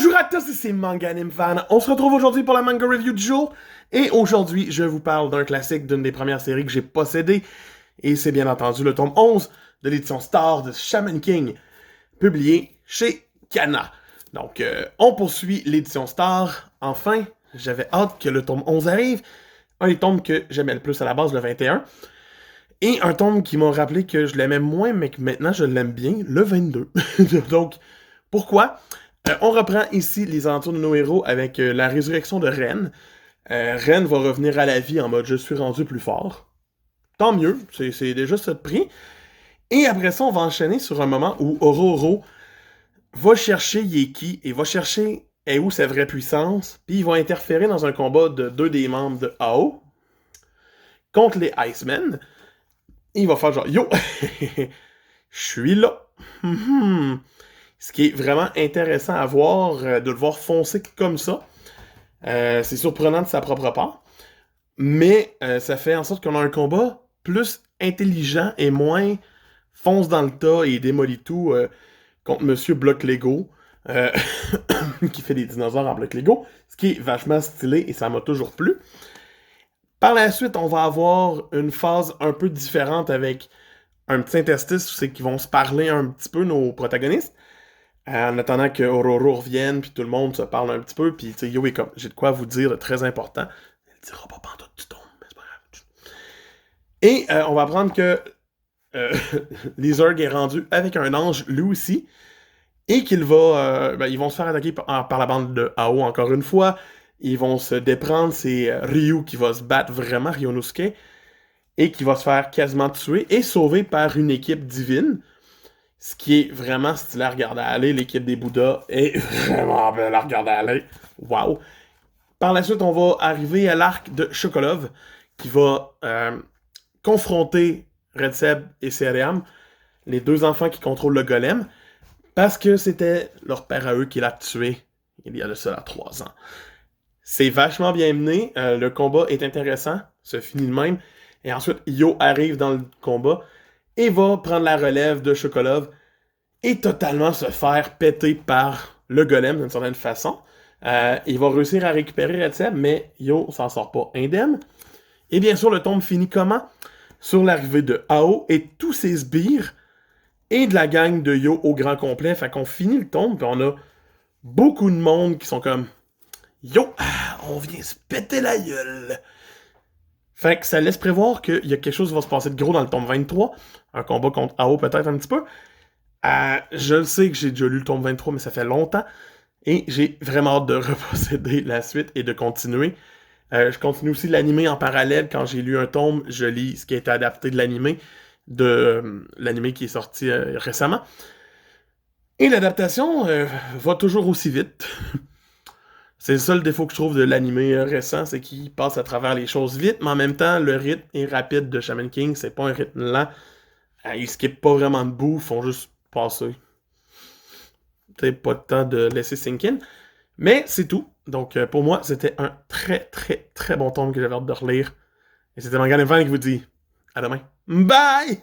Bonjour à tous, ici Manga Anime Fan. On se retrouve aujourd'hui pour la manga review du jour. Et aujourd'hui, je vous parle d'un classique d'une des premières séries que j'ai possédées. Et c'est bien entendu le tome 11 de l'édition Star de Shaman King, publié chez Kana. Donc, on poursuit l'édition Star. Enfin, j'avais hâte que le tome 11 arrive. Un des tomes que j'aimais le plus à la base, le 21. Et un tome qui m'a rappelé que je l'aimais moins, mais que maintenant je l'aime bien, le 22. Donc, pourquoi? On reprend ici les aventures de nos héros avec la résurrection de Ren. Ren va revenir à la vie en mode « je suis rendu plus fort ». Tant mieux, c'est déjà ça de prix. Et après ça, on va enchaîner sur un moment où Ororo va chercher Yeki et va chercher où sa vraie puissance, puis ils vont interférer dans un combat de deux des membres de AO contre les Icemen. Et il va faire genre « Yo, je suis là ». Ce qui est vraiment intéressant à voir, de le voir foncer comme ça. C'est surprenant de sa propre part. Mais ça fait en sorte qu'on a un combat plus intelligent et moins fonce dans le tas et démolit tout contre Monsieur Bloc Lego, qui fait des dinosaures en bloc Lego, ce qui est vachement stylé et ça m'a toujours plu. Par la suite, on va avoir une phase un peu différente avec un petit interstice, c'est qu'ils vont se parler un petit peu, nos protagonistes, en attendant que Ororo revienne, puis tout le monde se parle un petit peu, puis Yo est comme, j'ai de quoi vous dire de très important. Elle dira pas pantoute du ton, mais c'est pas grave. Et on va apprendre que Lizard est rendu avec un ange, lui aussi, et qu'il va, ils vont se faire attaquer par la bande de Ao encore une fois. Ils vont se déprendre, c'est Ryu qui va se battre vraiment, Ryonosuke, et qui va se faire quasiment tuer et sauvé par une équipe divine. Ce qui est vraiment stylé à regarder aller. L'équipe des Bouddhas est vraiment belle à regarder aller. Wow! Par la suite, on va arriver à l'arc de Chokolov, qui va confronter Red Seb et Seream, les deux enfants qui contrôlent le golem, parce que c'était leur père à eux qui l'a tué il y a de cela 3 ans. C'est vachement bien mené. Le combat est intéressant. Se finit de même. Et ensuite, Yo arrive dans le combat et va prendre la relève de Chokolov et totalement se faire péter par le golem d'une certaine façon. Il va réussir à récupérer Red Seb, mais Yo s'en sort pas indemne. Et bien sûr, le tome finit comment? Sur l'arrivée de Ao et tous ses sbires et de la gang de Yo au grand complet. Fait qu'on finit le tome, puis on a beaucoup de monde qui sont comme Yo, on vient se péter la gueule. Fait que ça laisse prévoir qu'il y a quelque chose qui va se passer de gros dans le tome 23. Un combat contre Ao peut-être un petit peu. Je le sais que j'ai déjà lu le tome 23, mais ça fait longtemps. Et j'ai vraiment hâte de reposséder la suite et de continuer. Je continue aussi l'animé en parallèle. Quand j'ai lu un tome, je lis ce qui a été adapté de l'animé. De l'animé qui est sorti récemment. Et l'adaptation va toujours aussi vite. C'est le seul défaut que je trouve de l'animé récent, c'est qu'il passe à travers les choses vite, mais en même temps, le rythme est rapide de Shaman King, c'est pas un rythme lent. Ils skippent pas vraiment de bout, ils font juste passer. T'sais, pas de temps de laisser sink in. Mais c'est tout. Donc pour moi, c'était un très très très bon tome que j'avais hâte de relire. Et c'était Manga Anime Fan qui vous dit à demain. Bye!